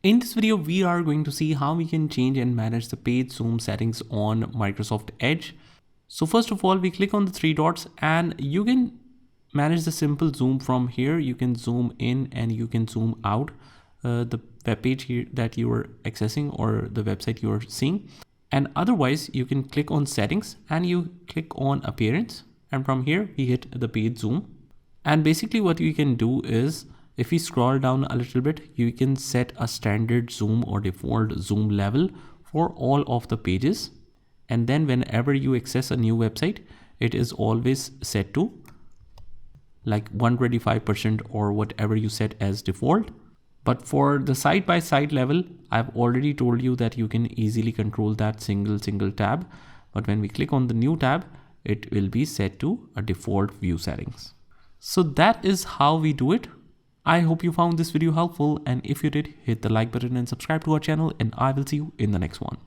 In this video, we are going to see how we can change and manage the page zoom settings on Microsoft Edge. So first of all, we click on the three dots and you can manage the simple zoom from here. You can zoom in and you can zoom out the web page here that you are accessing or the website you are seeing. And otherwise, you can click on settings and you click on appearance. And from here, we hit the page zoom. And basically what you can do is, if we scroll down a little bit, you can set a standard zoom or default zoom level for all of the pages. And then whenever you access a new website, it is always set to like 125% or whatever you set as default. But for the side-by-side level, I've already told you that you can easily control that single tab. But when we click on the new tab, it will be set to a default view settings. So that is how we do it. I hope you found this video helpful, and if you did, hit the like button and subscribe to our channel, and I will see you in the next one.